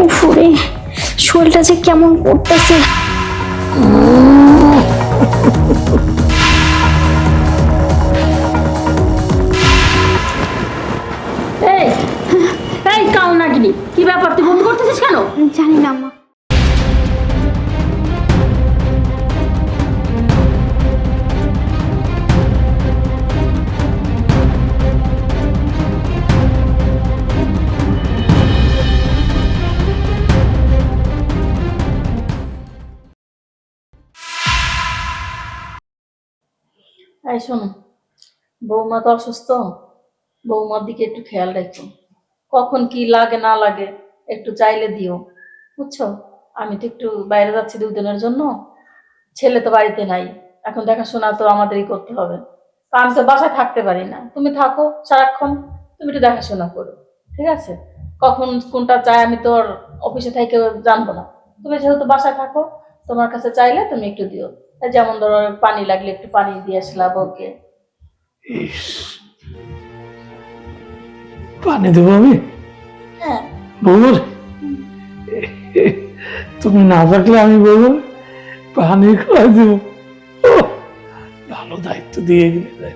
উফরে, শরীরটা যে কেমন করতেছে। এই এই কাল নাগিনি, কি ব্যাপার, তুই বমি করতেছিস কেন? জানি না মা। এই শোনো, বৌমা তো অসুস্থ, বৌমার দিকে একটু খেয়াল রাখো। কখন কি লাগে না লাগে একটু চাইলে দিও, বুঝছো? আমি তো একটু বাইরে যাচ্ছি 2 দিনের জন্য, ছেলে তো বাড়িতে নাই, এখন দেখাশোনা তো আমাদেরই করতে হবে। তো আমি তো বাসায় থাকতে পারি না, তুমি থাকো সারাক্ষণ, তুমি একটু দেখাশোনা করো, ঠিক আছে? কখন কোনটা চাই আমি তো আর অফিসে থেকে জানবো না, তুমি যেহেতু বাসায় থাকো, তোমার কাছে চাইলে তুমি একটু দিও। এই যেমন ধরো পানি লাগলে একটু পানি দিয়ে আসলাম ওকে। ইস, পানি দেবো আমি হ্যাঁ, বৌমার? তুমি না থাকলে আমি বৌমার পানি খাওয়াই দেবো। ভালো দায়িত্ব দিয়ে গেলে,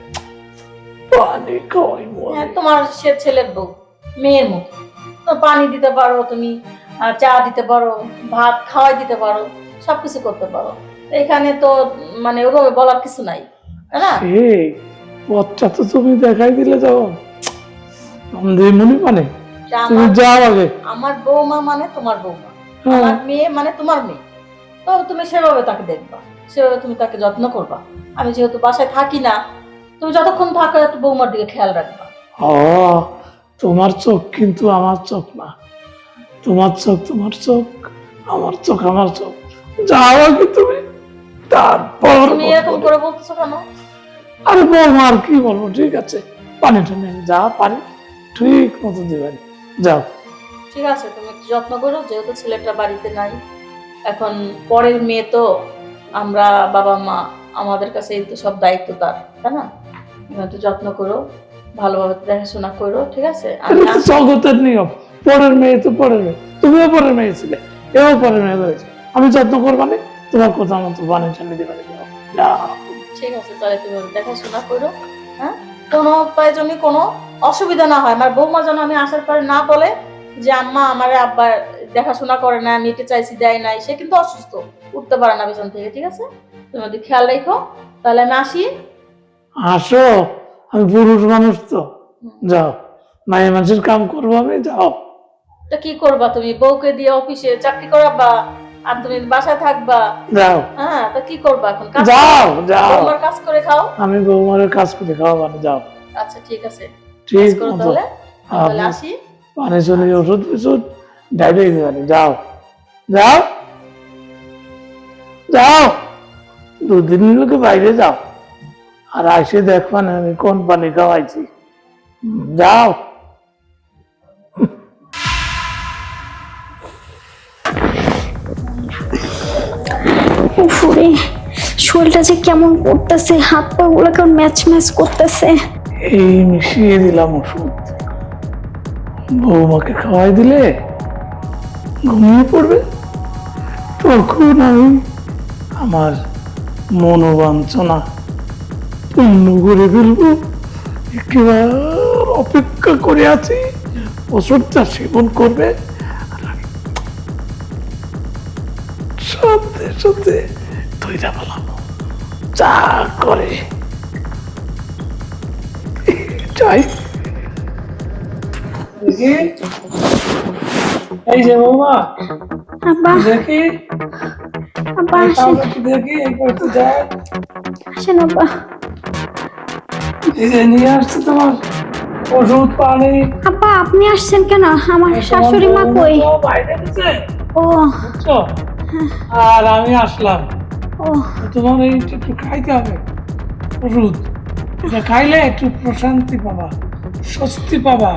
পানি খাওয়াই হ্যাঁ, তোমার সে ছেলের বউ, মেয়ের মতো তো পানি দিতে পারো তুমি, চা দিতে পারো, ভাত খাওয়াই দিতে পারো, সবকিছু করতে পারো। এখানে তো মানে ওভাবে বলার কিছু নাই, তাই না? সেই পথটা তো তুমি দেখাই দিলে যখন মনে মানে যে তুমি যাও আগে। আমার বৌমা মানে তোমার বৌমা, হ্যাঁ। আমার মেয়ে মানে তোমার মেয়ে, তো তুমি সেভাবে তাকে দেখবা, সেভাবে তুমি তাকে যত্ন করবা। আমি যেহেতু বাসায় থাকি না, তুমি যতক্ষণ থাকো একটু বৌমার দিকে খেয়াল রাখবা। ও, তোমার চোখ কিন্তু আমার চোখ না, তোমার চোখ তোমার চোখ, আমার চোখ আমার চোখ। যাও আগে তুমি, তারপর তুমি এরকম করে বলতেছো কেন? আরে বৌমা আর কি বলবো, ঠিক আছে পানি টানি যা পারি ঠিক মতো দিবেন, যাও। ঠিক আছে, তুমি একটু যত্ন করো, যেহেতু ছেলেটা বাড়িতে নাই, এখন পরের মেয়ে তো আমরা, বাবা মা, আমাদের কাছে এই তো সব দায়িত্ব তার, তাই না? তুমি একটু যত্ন করো, ভালোভাবে দেখাশোনা করো, ঠিক আছে? আমি এটা তো জগতের নিয়ম, পরের মেয়ে তো পরের মেয়ে, তুমিও পরের মেয়ে ছিলে, এও পরের মেয়ে হয়েছে, আমি যত্ন করবানি, তোমার কথা মতো পানি টানি দিবেন, যাও। ঠিক আছে, তাহলে তুমি দেখাশোনা করো, হ্যাঁ? কোনো প্রয়োজনে কোনো অসুবিধা না হয়, আমার বৌমা যেন আমি আসার পরে না বলে যে আম্মা আমার আব্বা দেখাশোনা করে না, আমি এটা চাইছি দেয় নাই, সে কিন্তু অসুস্থ, উঠতে পারে না পেছন থেকে, ঠিক আছে? তুমি ওদের খেয়াল রেখো, তাহলে আমি আসি। আসো, আমি পুরুষ মানুষ তো, যাও, মায়ের মানুষের কাম করবো আমি, যাও। তো কি করবা তুমি, বউকে দিয়ে অফিসে চাকরি করাবা আর তুমি বাসায় থাকবা? যাও, হ্যাঁ, তো কি করবা এখন? কাজ যাও, করো। যাও। বৌমার কাজ করে খাও। আমি বৌমারের কাজ করে খাওয়াবানি, যাও। আচ্ছা ঠিক আছে, ঠিক কাজ করো মতো তাহলে, আমি তাহলে আসি। পানি চলে ওষুধ ফষুধ ডাইলে দিবানি, যাও, যাও, যাও, 2 দিনের লোকে বাইরে যাও, আর আসে দেখবান আমি কোন পানি খাওয়াইছি, যাও। উফরে, শরীরটা যে কেমন করতেছে, হাত পা গুলো কেমন ম্যাচ ম্যাচ করতেছে। এই মিশিয়ে দিলাম ওষুধ, বৌমাকে খাওয়াই দিলে ঘুমিয়ে পড়বে, তখন আমি আমার মনোবাঞ্ছনা পূর্ণ করে ফেলবো। একেবারে অপেক্ষা করে আছি, ওষুধটা সেবন করবে আর আমি সাথে সাথে ধৈর্য পালাবো, চা করে চাই। দেখি, এই যে বৌমা, আব্বা, দেখি, আব্বা এই আসেন, পাউডারটা দেখি, এই করতে যায়, আসেন আব্বা। এই যে নিয়ে আসছে তোমার ওষুধ পানি। আব্বা আপনি আসছেন কেন? আমার তোমার শাশুড়ি মা বৌমা কই? তো বাইরে গেছে, ও বুঝছো? আর আমি আসলাম, ও, তো তোমার এই একটু খাইতে হবে ওষুধ, এটা খাইলে একটু প্রশান্তি পাবা, স্বস্তি পাবা,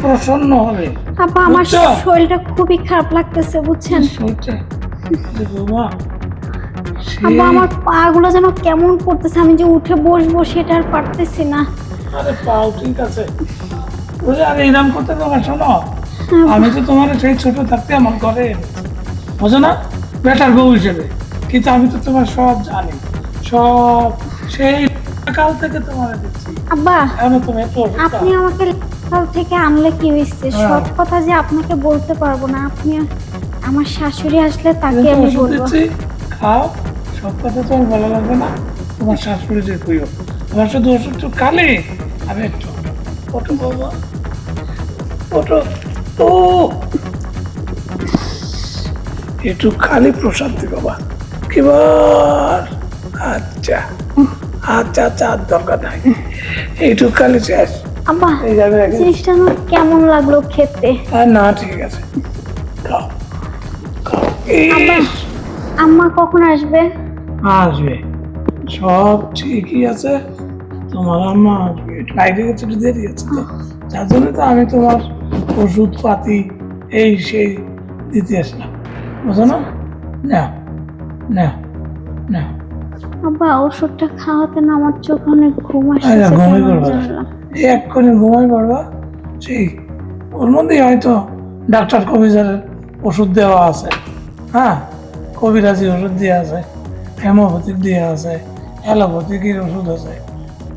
প্রসন্ন হবে, আব্বা আমার বুঝছো? শরীরটা খুবই খারাপ লাগতেছে বুঝছেন। শরীরটা, আরে বৌমা, আব্বা সেই- আমার পা গুলো যেন কেমন করতেছে, আমি যে উঠে বসবো সেটা আর পারতেছি না। আরে পাও ঠিক আছে, বুঝলে, আর এইরকম করতে তোমার শোনো, আমি তো তোমার সেই ছোট থাকতে আমার ঘরে এনেছি, বুঝো না, বেটার বউ হিসেবে। কিন্তু আমি তো তোমার সব জানি, সব সেই কাল থেকে তোমার দিচ্ছি। আব্বা, এখন তুমি একটু ওষুধ খাও। আপনি আমাকে কাল থেকে আনলে কি হয়েছে? হ্যাঁ। সব কথা যে আপনাকে বলতে পারবো না। আপনি আমার শাশুড়ি আসলে তাকে কিন্তু আমি ওষুধ বলবো। দিচ্ছি, খাও। সব কথা তো আর ভালো লাগবে না, তোমার শাশুড়ি যে কইও। তোমার শুধু ওষুধ তো খালি, আমি একটু ওটো বাবা, ওটো। ও একটু খালি প্রশান্তি বাবা, কিবার। আচ্ছা আচ্ছা আচ্ছা, আর দরকার নাই, এইটুক খালি শেষ। আব্বা, এই যাবে একদিন। জিনিসটা আমার কেমন লাগলো খেতে? না ঠিক আছে, খাও খাও। আব্বা, ইস, আম্মা কখন আসবে? আসবে, সব ঠিকই আছে। তোমার আম্মা আসবে, একটু বাইরে গেছে, একটু দেরি আছে তো, যার জন্য তো আমি তোমার ওষুধ পাতি এই সেই দিতে আসলাম, বুঝো না। না না না, আব্বা, ওষুধটা খাওয়াতে না আমার চোখ অনেক ঘুম আসছে। ঘুমাই পড়বা, এই এক্ষুনি ঘুমাই পড়বা। সেই ওর মধ্যেই হয়তো ডাক্তার কবিরাজের ওষুধ দেওয়া আছে। হ্যাঁ, কবিরাজি ওষুধ দেওয়া আছে, হেমোপ্যাথিক দেওয়া আছে, অ্যালোপ্যাথিকের ওষুধ আছে।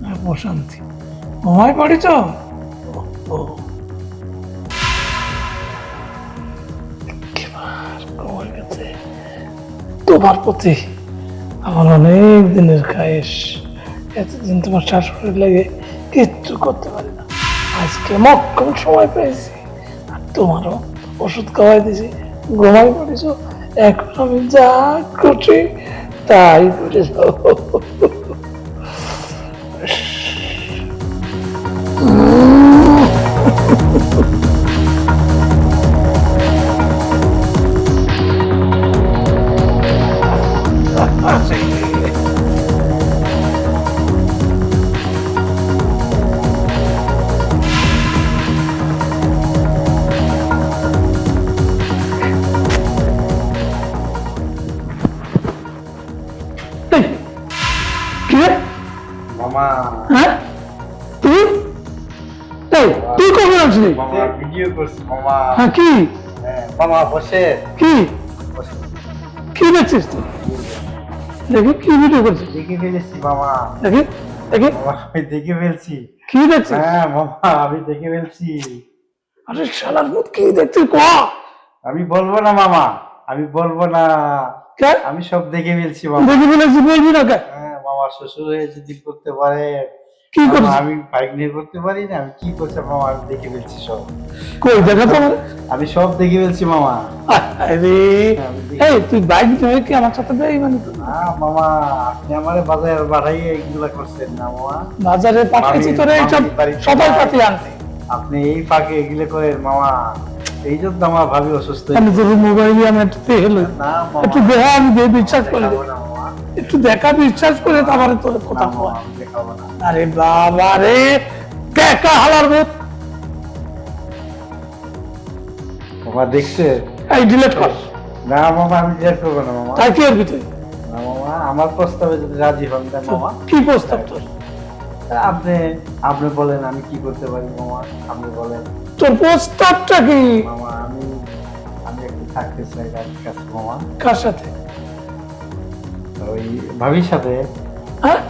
আর প্রশান্তি, ঘুমাই পড়ি তো। ও ঘুমাই গেছে। তোমার প্রতি আমার অনেক দিনের খায়েশ। এতদিন তোমার শাশুড়ির লেগে কিচ্ছু করতে পারি না, আজকে মক্ষম সময় পেয়েছি। আর তোমারও ওষুধ খাওয়াই দিয়েছি, ঘুমাই পড়েছ। এখন আমি যা করছি তাই করেছ। কে? মামা হ্যাঁ, তুই? এই, তুই কখন আসলি? মামা ভিডিও করছি মামা। হ্যাঁ, কি হ্যাঁ, মামা বসে কি বসে। কি দেখছিস তুই? দেখি কি ভিডিও করছিস, দেখে ফেলেছি মামা। দেখি দেখি মামা আমি দেখে ফেলছি। কি দেখছিস? হ্যাঁ মামা আমি দেখে ফেলছি। আরে শালার মুখ, কি দেখছিস ক? আমি বলবো না মামা, আমি বলবো না। কে? আমি সব দেখে ফেলছি মামা। দেখি বলেছি, বলবি না কে? হ্যাঁ মামা, শ্বশুর হয়ে যদি করতে পারে, কি মামা, করছিস? আমি বাইক নিয়ে করতে পারি না। আমি কি করছি মামা, আমি দেখে ফেলছি সব। কই দেখা তো আমার। আমি সব দেখে ফেলছি মামা। আরে এই, তুই বাইক ধরে কি আমার সাথে যাই? মানে তো না মামা, আপনি আমারে বাজারে বাড়াই এইগুলা করছেন না মামা। বাজারে পাঠাইছি তোরে এইসব সবাই পাঠিয়ে আনতে। আপনি এই ফাঁকে এগুলো করেন মামা, এই জন্য আমার ভাবি অসুস্থ আমি তোর মোবাইলে আমি একটু দেখে লই, না মামা, একটু দেখা, আমি দিয়ে বিশ্বাস করে দেখাবো না মামা। একটু দেখা, বিশ্বাস করে তারপরে তোর না কথা মামা, কয়। আমি দেখাবো না। আরে বাবা রে, দেখা হালার মুখ। মামা দেখছে? এই ডিলিট কর। না মামা, আমি ডিলেট করবো না মামা। তাই কি আর ভিতরে না মামা, আমার প্রস্তাবে যদি রাজি হন না মামা, কি প্রস্তাব তোর? তা আপনি আপনি বলেন আমি কি করতে পারি মামা, আপনি বলেন। তোর প্রস্তাবটা কি? মামা আমি আমি একটু থাকতে চাই রাজির কাছে মামা, কার সাথে? ওই ভাবির সাথে। হ্যাঁ,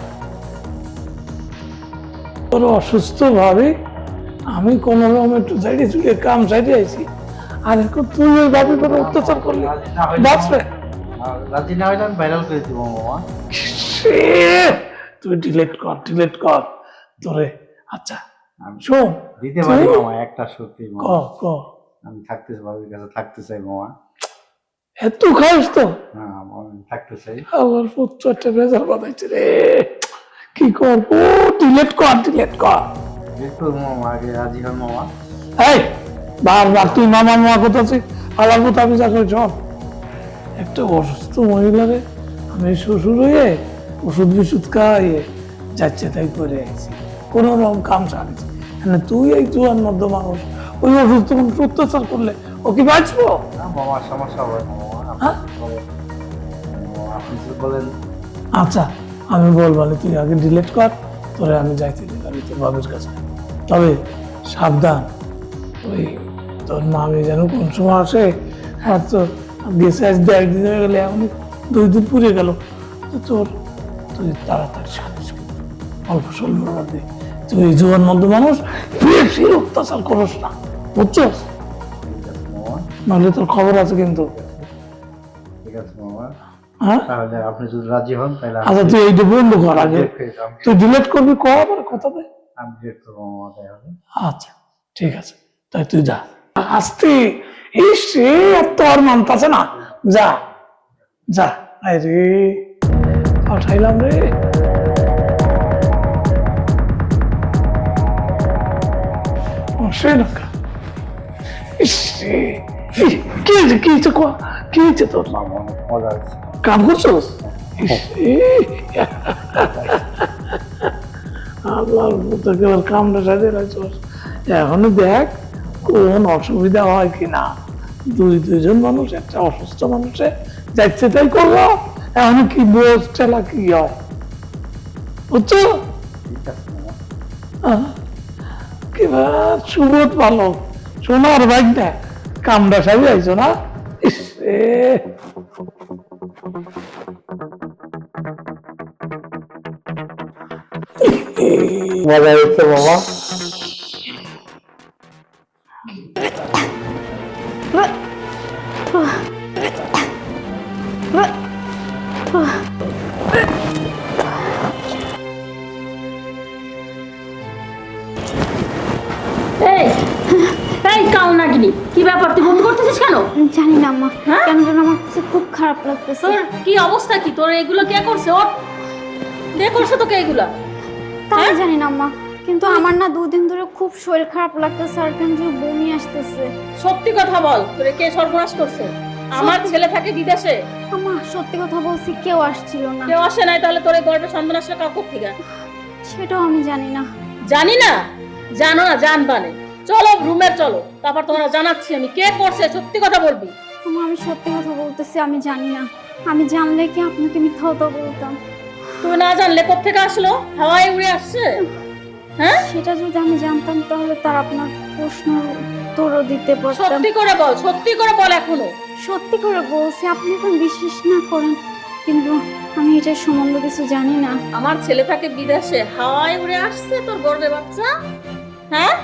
তোর অসুস্থ ভাবে আমি কোন রকম একটু সাইডে চুলে কাম সাইডে আইছি, আর এখন তুই ওই ভাবে করে অত্যাচার করলি, রাজি না হইলে বাঁচবে? আর রাজি না হইলে আমি ভাইরাল করে দিব মামা। তুই ডিলিট কর, ডিলিট কর তোরে। আচ্ছা আমি শোন, দিতে পারি তুই- মামা, একটা সত্যি ক মামা, ক আমি থাকতে ভাবির কাছে থাকতে চাই মামা। এত খাস তো? হ্যাঁ মামা, আমি থাকতে চাই। আমার পুত্র একটা বেজার বানাইছে রে, কি করবো? ডিলিট কর, ডিলিট কর। একটু মামা আগে রাজি হন মামা। এই বারবার তুই মামা মামা করতেছিস, আলার মতো আমি যা করি শোন। একটা অসুস্থ মহিলারে আমি শ্বশুর হয়ে ওষুধ বিশুধ খাইয়ে যাচ্ছে তাই করে আইছি, কোন রকম কাম সারিছি। মানে তুই এই জোয়ার মধ্য মানুষ, ওই অসুস্থ মানুষ অত্যাচার করলে ও কি বাঁচবো? না মামা, সমস্যা হবে না মামা, হ্যাঁ? আপনি বলেন। মামা, আপনি যদি বলেন। আচ্ছা আমি বলবানি, তুই আগে ডিলিট কর, তোরে আমি যাইতে দিলাম তোর বাবার কাছে। তবে সাবধান, ওই তোর মামি যেন কোন সময় আসে, আর তো গেছে আজ 1.5 দিন হয়ে গেলে, এখন 2 দিন পুড়ে গেল। তো তুই তাড়াতাড়ি সাথে অল্প স্বল্পের মধ্যে তুই জোয়ান মধ্য মানুষ বেশি অত্যাচার করস না, বুঝছস? নাহলে তোর খবর আছে কিন্তু। ঠিক আছে মামা, হ্যাঁ তাহলে আপনি যদি রাজি হন তাহলে আচ্ছা, তুই এইটা বন্ধ কর আগে, তুই ডিলেট করবি কবার কথা দে। আমি ডিলেট করবো মামা তাহলে। আচ্ছা ঠিক আছে, তাই তুই যা আসতে। ইস রে, এত আর মানতাছে না, যা যা। আরে পাঠাইলাম রে। কি হয়েছে তোর? মামা অনেক মজা হয়েছে। কাম করছোস? আল্লাহর মতো কেবল কামটা সাজে রাখছোস। এখনো দেখ কোন অসুবিধা হয় কিনা। দুজন মানুষ, একটা অসুস্থ মানুষে যাচ্ছে তাই করবো। এখন কি বোঝ ঠেলা কি হয়, বুঝছো? ঠিক আছে মামা। কিবার সুবোধ ভালো, সোনার ভাই না, কামটা সাজে আইছো না? ইস রে। মজা হয়েছে মামা। এই এই কাল নাগিনি, কি ব্যাপার, তুই বমি করতেছিস কেন? জানি না আম্মা, হ্যাঁ? কেন যেন আমার কাছে খুব খারাপ লাগতেছে। তোর কি অবস্থা, কি তোর এগুলো কে করছে? ওর কে করছে তোকে এগুলা? তাই হ্যাঁ? জানি না আম্মা, কিন্তু আমার না 2 দিন ধরে খুব শরীর খারাপ লাগতেছে আর কেন যেন বমি আসতেছে। সত্যি কথা বল, তোরে কে সর্বনাশ করছে? আমার ছেলে থাকে বিদেশে। আম্মা সত্যি কথা বলছি, কেউ আসছিল না। কেউ আসে নাই, তাহলে তোর এই গর্ভে সন্তান আসলে কাউকে থেকে? সেটাও আমি জানি না। জানি না, জানো না, জানবানে। চলো রুমে চলো, তারপর তোমরা জানাচ্ছি আমি কে করছে। সত্যি কথা বলবি। আম্মা আমি সত্যি কথা বলতেছি, আমি জানি না। আমি জানলে কি আপনাকে মিথ্যা কথা বলতাম? তুই না জানলে কোত্থেকে আসলো? হাওয়ায় উড়ে আসছে? হ্যাঁ, সেটা যদি আমি জানতাম তাহলে তার আপনার প্রশ্ন উত্তরও দিতে পারতাম। সত্যি করে বল, সত্যি করে বল এখনো। সত্যি করে বলছি, আপনি এখন বিশ্বাস না করেন, কিন্তু আমি এটার সম্বন্ধে কিছু জানি না। আমার ছেলে থাকে বিদেশে, হাওয়ায় উড়ে আসছে তোর গর্ভে বাচ্চা? হ্যাঁ,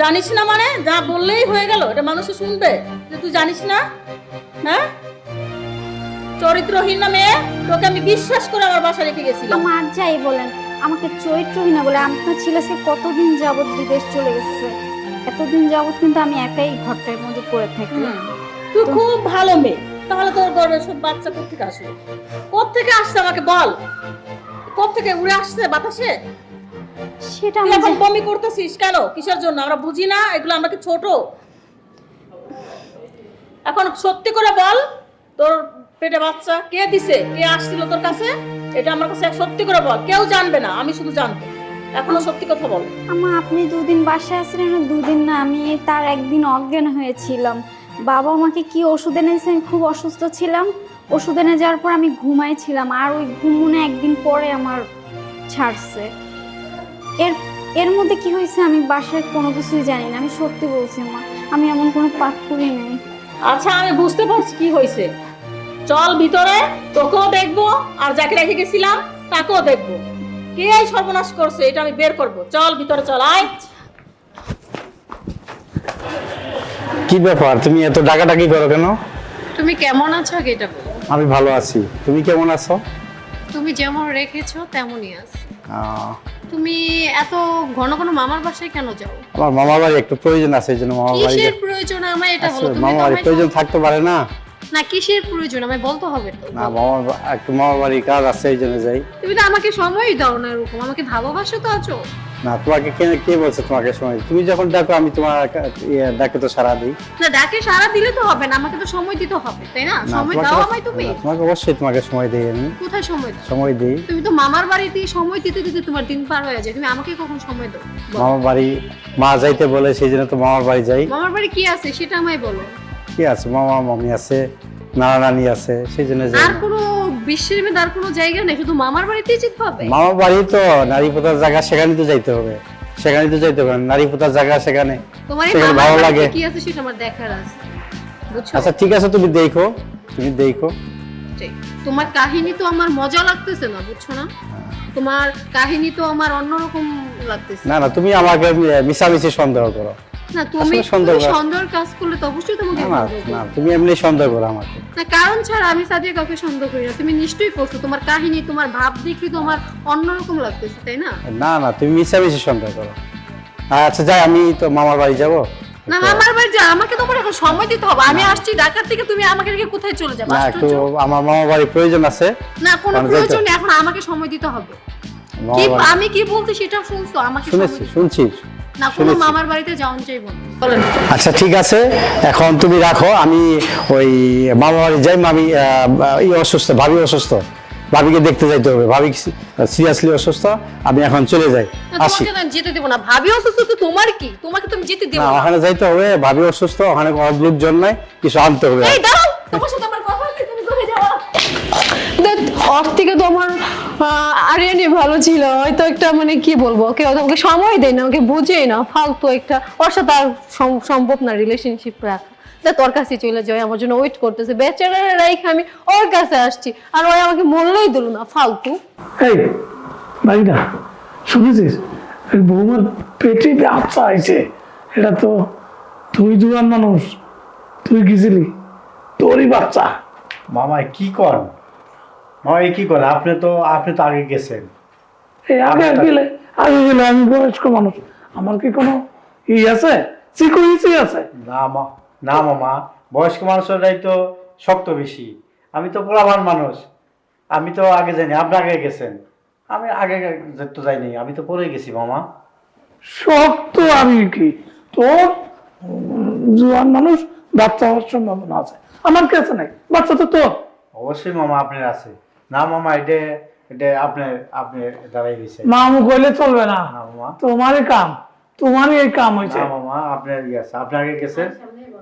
জানিস না মানে? যা বললেই হয়ে গেল, এটা মানুষে শুনবে যে তুই জানিস না? হ্যাঁ, চরিত্রহীন না মেয়ে, তোকে আমি বিশ্বাস করে আমার বাসায় রেখে গেছিলাম। আমার যাই বলেন, আমাকে চরিত্রহীনা বলে আপনার ছেলেকে কতদিন যাবত বিদেশ চলে গেছে, এতদিন যাবত কিন্তু আমি একাই ঘরটার মধ্যে পড়ে থাকি। তুই খুব ভালো মেয়ে, তাহলে তোর গর্ভে সব বাচ্চা কোত্থেকে আসলো? কোত্থেকে আসছে আমাকে বল, কোত্থেকে উড়ে আসছে বাতাসে? সেটা তুই আমি এখন বমি করতেছিস কেন? কিসের জন্য? আমরা বুঝি না এগুলো? আমরা কি ছোট? এখন সত্যি করে বল, তোর পেটে বাচ্চা কে দিছে? কে আসছিল তোর কাছে? এটা আমার কাছে সত্যি করে বল, কেউ জানবে না, আমি শুধু জানবো। এখনো সত্যি কথা বল। আমা আপনি 2 দিন বাসায় আসলেন, 2 দিন না, আমি তার একদিন অজ্ঞান হয়েছিলাম। বাবা আমাকে কি ওষুধ এনেছে, আমি খুব অসুস্থ ছিলাম। ওষুধ এনে যাওয়ার পর আমি ঘুমাইছিলাম, আর ওই ঘুমুনে একদিন পরে আমার ছাড়ছে। এর মধ্যে কি হয়েছে আমি বাসায় কোনো কিছুই জানি না। আমি সত্যি বলছি মা, আমি এমন কোনো পাপ করি নাই। আচ্ছা, আমি বুঝতে পারছি কি হয়েছে। চল ভিতরে, তোকেও দেখবো, আর যাকে রেখে গেছিলাম তাকেও দেখবো। কে এই সর্বনাশ করছে এটা আমি বের করবো। চল ভিতরে চল, আয়। কি ব্যাপার, তুমি এত ডাকাডাকি করো কেন? তুমি কেমন আছো আগে এটা বলো। আমি ভালো আছি, তুমি কেমন আছো? তুমি যেমন রেখেছো তেমনই আছো। আহ, তুমি এত ঘন ঘন মামার বাসায় কেন যাও? আমার মামার বাড়ি একটু প্রয়োজন আছে, এই জন্য মামার বাড়ি কিসের প্রয়োজন আমায় এটা বলো। তুমি তো মামার বাড়ি আমায় প্রয়োজন থাকতে পারে না? না, কিসের প্রয়োজন আমায় বলতে হবে তো। না, একটু মামার বাড়ি কাজ আছে, এই জন্য যাই। তুমি তো আমাকে সময়ই দাও না এরকম, আমাকে ভালোবাসো তো আছো। না, তোমাকে কে বলছে তোমাকে সময়? তুমি যখন ডাকো আমি তোমার ডাকে তো সাড়া দিই। না, ডাকে সারা দিলে তো হবে না, আমাকে তো সময় দিতে হবে, তাই না? না, সময় দাও আমায় তুমি। তোমাকে অবশ্যই তোমাকে সময় দিই আমি। কোথায় সময় দাও? সময় দিই। তুমি তো মামার বাড়িতে সময় দিতে দিতে তোমার দিন পার হয়ে যায়, তুমি আমাকে কখন সময় দাও? বলো। মামার বাড়ি মা যাইতে বলে, সেই জন্য তো মামার বাড়ি যাই। মামার বাড়ি কি আছে সেটা আমায় বলো। কি আছে? মামা মামি আছে, নানা নানি আছে, সেই জন্য যাই। আর কোনো বিশ্বের মধ্যে আর কোনো জায়গা নেই, শুধু মামার বাড়িতেই যেতে হবে? মামার বাড়ি তো নারী প্রতার জায়গা, সেখানে তো যাইতে হবে। সেখানে তো যাইতে পারেন, নারী পোতার জায়গা সেখানে, তোমার এই সেখানে মামার ভালো বাড়িতে লাগে। কি আছে সেটা আমার দেখার আছে, বুঝছো? আচ্ছা ঠিক আছে, তুমি দেখো, তুমি দেখো। ঠিক। তোমার কাহিনী তো আমার মজা লাগতেছে না, বুঝছো না? তোমার কাহিনী তো আমার অন্যরকম লাগতেছে। না না, তুমি আমাকে মিশামিশি সন্দেহ করো। না তুমি আসলে সন্দেহ করা- সন্দেহের কাজ করলে তো অবশ্যই তোমাকে না সন্দেহ করবো। না, তুমি এমনি সন্দেহ করো আমাকে। না কারণ ছাড়া আমি সাদিয়া কাউকে সন্দেহ করি না। তুমি নিশ্চয়ই করছো, তোমার কাহিনী তোমার ভাব দেখি তো আমার অন্যরকম লাগতেছে, তাই না? না না, তুমি মিশামিশি সন্দেহ করো। আচ্ছা যাই, আমি তো মামার বাড়ি যাবো। না আমার বাড়ি যা, আমাকে তোমার এখন সময় দিতে হবে। আমি আসছি ঢাকা থেকে, তুমি আমাকে রেখে কোথায় চলে যাবে? না, একটু আশ্চর্য। আমার মামার বাড়ি প্রয়োজন আছে। না কোনো কারণ প্রয়োজন যাইতে- নেই, এখন আমাকে সময় দিতে হবে। মামার কি বাড়ি- আমি কি বলছি সেটা শুনছো? আমাকে সময় শুনেছি দিতে- শুনছি। না কোনো শুনেছি। মামার বাড়িতে যাওয়ান চাইবো না। বলেন। আচ্ছা ঠিক আছে, এখন তুমি রাখো, আমি ওই মামা বাড়ি যাই। মামি অসুস্থ, ভাবি অসুস্থ, ভাবিকে দেখতে যাইতে হবে। ভাবি সিরিয়াসলি অসুস্থ, আমি এখন চলে যাই, না, আসি। তোমাকে না যেতে দেবো না। ভাবি অসুস্থ তো তোমার কি? তোমাকে তুমি যেতে দেবো না, না। ওখানে যাইতে হবে, ভাবি অসুস্থ, ওখানে অনেক লোকজন নাই, কিছু আনতে হবে। এই দাঁড়াও, তোমার সাথে আমার কথা আছে, তুমি কোথায় যাও? দেখ, ওর থেকে তো আমার আরিয়ানি ভালো ছিল। হয়তো একটা মানে কি বলবো, ওকে ওকে সময় দেয় না, ওকে বুঝেই না, ফালতু একটা। ওর সাথে আর সম্ভব না রিলেশনশিপ রাখা। দেখ তোর কাছে চলে যাই, আমার জন্য ওয়েট করতেছে, বেচারা রাইখে আমি ওর কাছে আসছি, আর ওই আমাকে মরলেই দিল না, ফালতু। এই ভাইটা, শুনেছিস ওই বৌমার পেটে বাচ্চা আইছে? এটা তো তুই জুয়ান মানুষ, তুই গেছিলি, তোরই বাচ্চা। মামা কি করেন? মামা কি করেন? আপনি তো আগে গেছেন। এই আগে গেলে আমি বয়স্ক মানুষ, আমার কি কোনো ই আছে, সিকিউরিটি আছে? না মামা, বয়স্ক মানুষেরাই তো শক্ত বেশি। আমি তো পোলাবান মানুষ, আমি তো আগে যাইনি, আপনি আগে গেছেন। আমি আগে তো যাইনি, আমি তো পরে গেছি মামা। শক্ত আমি কি, তোর জুয়ান মানুষ, বাচ্চা হওয়ার সম্ভাবনা আছে, আমার কাছে নাই, বাচ্চা তো তোর। অবশ্যই মামা আপনার আছে। না মামা, এটা আপনি দাঁড়াই গেছে। মামু কইলে চলবে না, না মামা, তোমারই কাম, তোমারই এই কাম হয়েছে। না মামা, আপনার আছে, আপনি আগে গেছেন।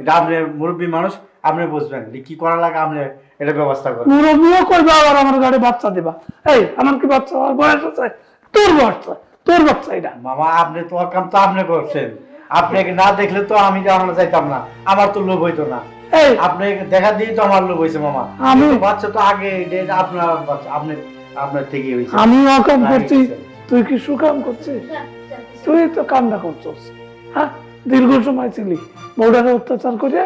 এটা আপনি মুরব্বী মানুষ, আপনি বুঝবেন যে কি করা লাগে, আপনি এটা ব্যবস্থা করেন। মুরব্বীও কইবা আবার আমার গাড়ি বাচ্চা দিবা? এই আমার কি বাচ্চা হওয়ার বয়স আছে? তোর বাচ্চা, তোর বাচ্চা এটা। মামা, আপনি তো ওর কাম তো আপনি করছেন, আপনাকে না দেখলে তো আমি যাইতাম না, আমার তো লোভ হইতো না। এই আপনি দেখা দিয়ে তো আমার লোভ হয়েছে মামা। আমি- কিন্তু বাচ্চা তো আগে, এটা আপনার বাচ্চা, আপনার থেকে হয়েছে। আমি অকাম আগে করছি, গেছেন। তুই কি সুকাম করছিস? তুই তো কামটা করছিস। হ্যাঁ, দীর্ঘ সময় ছিলি, বউডারে অত্যাচার করে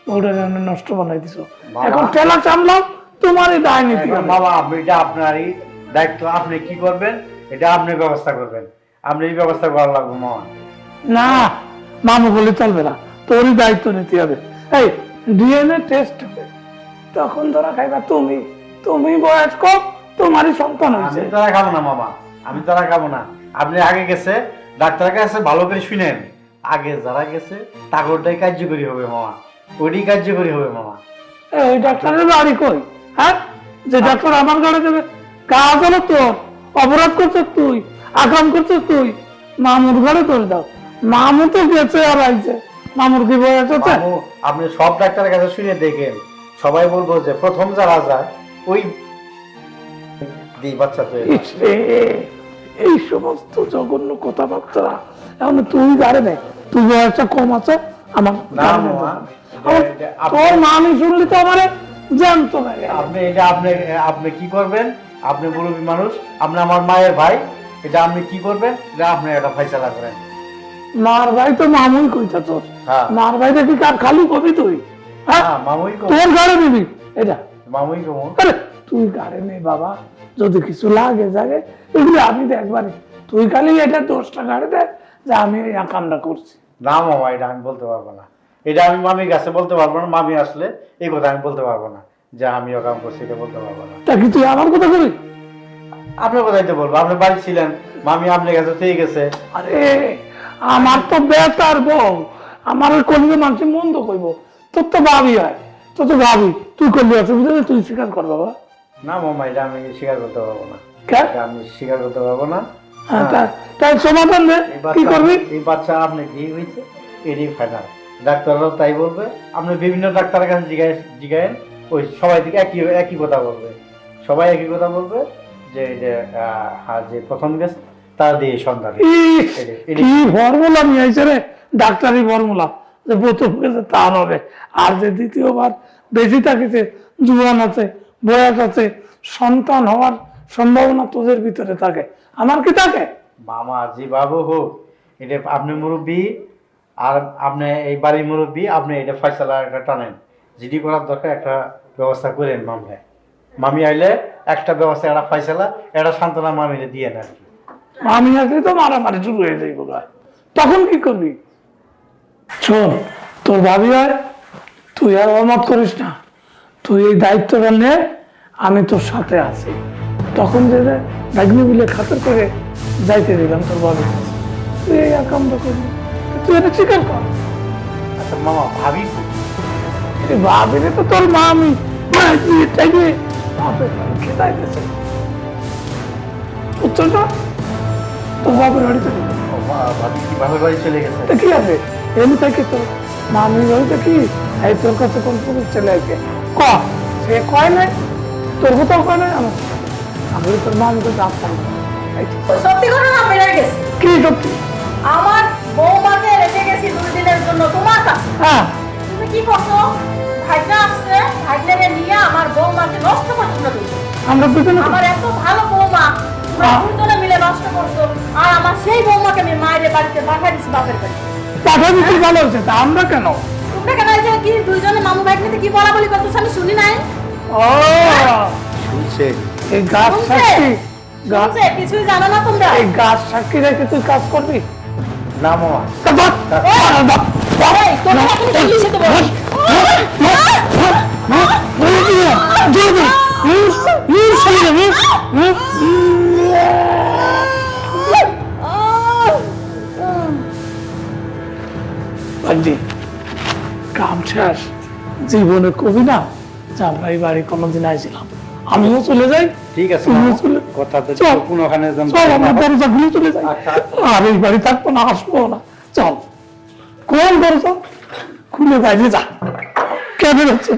বউডারে আমি নষ্ট বানাই দিছ। বাবা। এখন ঠেলা চামলাম, তোমারই দায় নীতি এখন হবে। বাবা, এটা আপনারই দায়িত্ব, আপনি কি করবেন এটা আপনি ব্যবস্থা করবেন, আপনি এই ব্যবস্থা করা লাগবে মামা। না, মামু বলে চলবে না, তোরই দায়িত্ব নিতে হবে। এই ডিএনএ টেস্ট হবে, তখন ধরা খাইবা তুমি, তুমি বয়স্ক, তোমারই সন্তান আমি হয়েছে। তারা খাবো না মামা, আমি তারা খাবো না। আপনি আগে গেছে, ডাক্তারের কাছে ভালো করে শুনেন, আগে যারা গেছে তাগরটাই কার্যকরী হবে মামা, ওইটাই কার্যকরী হবে মামা। এই, ওই ডাক্তারের বাড়ি কই? হ্যাঁ, যে ডাক্তার আমার গাড়ি দেবে, কাজ হলো তোর, অপরাধ করছিস তুই, আকাম করছিস তুই, মামুর ঘরে তোর দাও। মামু তো গেছে আর আইছে, মামুর কি বয়স আছে? মামু, আপনি সব ডাক্তারের কাছে শুনে দেখেন, সবাই বলবো যে প্রথম যারা যায় ওই বাচ্চা তো ইস রে, এই সমস্ত জঘন্য কথাবার্তা এখন তুই গাড়ি নেই, তুই বয়সটা কম আছে, আমার না গাড়ি নেই। মামা, আমার- তোর মামি শুনলি তো আমার জ্যান্ত লাগে। আপনি এটা আপনি কি করবেন? আপনি মুরব্বী মানুষ, আপনি আমার মায়ের ভাই, এটা আপনি কি করবেন এটা আপনি একটা ফয়সালা করেন। মার ভাই তো মামুই কইতা তোর, হ্যাঁ। মার ভাই দেখি কার খালু কবি তুই? হ্যাঁ, হ্যাঁ, মামুই কম, তোর গাড়ি নিবি এটা? মামুই কম। আরে তুই গাড়ি নে বাবা, যদি কিছু লাগে জাগে এগুলো আমি দেখবানি, তুই খালি এটা 10টা গাড়ি দে যে আমি এই কামটা করছি। না মামা, এটা আমি বলতে পারবো না, এটা আমি মামির কাছে বলতে পারবো না, মামি আসলে এই কথা আমি বলতে পারবো না যে আমিও কাম করছি, এটা বলতে পারবো না। তা কি তুই আমার কথা কবি? আপনার কথাই তো বলবো, আপনি বাড়ি ছিলেন, মামি আপনার কাছে থেকে গেছে। আরে আমার তো বেতার বউ, আমার ওই কলিগে মানুষ মন্দ কইব, তোর তো ভাবি হয়, তোর তো ভাবি, তুই করলি অসুবিধা নেই, তুই স্বীকার কর বাবা। না মামা, এটা আমি স্বীকার করতে পারবো না, কেন? এটা আমি স্বীকার করতে পারবো না। হ্যাঁ, তাই সমাধান দে, কি করবি? এই বাচ্চা আপনি কি হয়েছে এরই ফাইনাল, ডাক্তাররাও তাই বলবে। আপনি বিভিন্ন ডাক্তারের কাছে জিগায়েন, ওই সবাই থেকে একই কথা বলবে, সবাই একই কথা বলবে যে এটা যে প্রথম গেছে তা দিয়ে সন্ধান কি ফর্মুলা নিয়ে আইছে রে, ডাক্তারি ফর্মুলা, যে প্রথম গেছে তার হবে, আর যে দ্বিতীয়বার বেশি থাকিছে, জুয়ান আছে, বয়স আছে, সন্তান হওয়ার সম্ভাবনা তোদের ভিতরে থাকে, আমার কি থাকে? মামা জি বাবু হোক, এটা আপনি মুরব্বী আর আপনি এই বাড়ির মুরব্বী, আপনি এটা ফয়সালা একটা টানেন, জিডি করার দরকার একটা ব্যবস্থা করেন মামলায়। মামি আইলে একটা ব্যবস্থা, একটা ফয়সালা, একটা সান্ত্বনা মামিরে দিয়ে নেন। আমি আসলে তো মারামারি শুরু হয়ে যাইব, তখন কি করবি? শোন, তোর ভাবি হয়, তুই আর অমত করিস না, তুই এই দায়িত্বটা নে, আমি তোর সাথে আছি। তখন যে ভাগ্নি মিলে খাতির করে যাইতে দিলাম তোর ভাবি, তুই এই কামটা করবি, তুই এটা স্বীকার কর। আচ্ছা মামা, ভাবি ভাবিরে তো তোর মা আমি খেতাইতেছে, বুঝছো না? তোর বাপের বাড়িতে ভাবি কি বাপের বাড়ি চলে গেছে? কি আছে এমনি থেকে তোর মামি বাড়িতে কি এই তোর কাছে কোন পুরুষ ছেলে আছে ক, সে কয় নাই, তোর কোথাও কয় নাই, আমার আমি তোর মামিকে জানতাম না। সত্যি করে না বেড়ে গেছে, কি সত্যি? আমার বৌমাকে রেখে গেছি 2 দিনের জন্য তোমার কাছে। হ্যাঁ, তুমি কি করছো? ভাইটা আসছে, ভাইটাকে নিয়ে আমার বৌমাকে নষ্ট করছো না তুমি। আমরা দুজনে আমার এত ভালো বৌমা, তোমরা দুজনে মিলে নষ্ট করছো। আর আমার সেই বৌমাকে আমি মায়ের বাড়িতে পাঠিয়ে দিচ্ছি, বাপের বাড়ি। পাঠাবি, কি ভালো হয়েছে, তা আমরা কেন? তোমরা কেন এই যে কি দুইজনে মামু ভাইকে কি বলা বলি করছো আমি শুনি নাই? ও শুনছে এই গাছ শুনছে? সাক্ষী, শুনছে? কিছুই জানো না তোমরা? এই গাছ সাক্ষী রেখে তুই কাজ করবি? না মামা, এই, তোমরা এখন ইংলিশে তো বলো। কাম শেষ, জীবনে কবি না যে আমরা এই বাড়ি কোনোদিন আইছিলাম, আমিও চলে যাই, ঠিক আছে তুমিও মামা, চলে কথা তো চল। কোনোখানে চল, আমরা দরজা খুলে চলে যাই, আচ্ছা। আর এই বাড়ি থাকবো না, আসবো না, চল। কোন দরজা খুলে বাইরে যা, কে বেরোচ্ছে?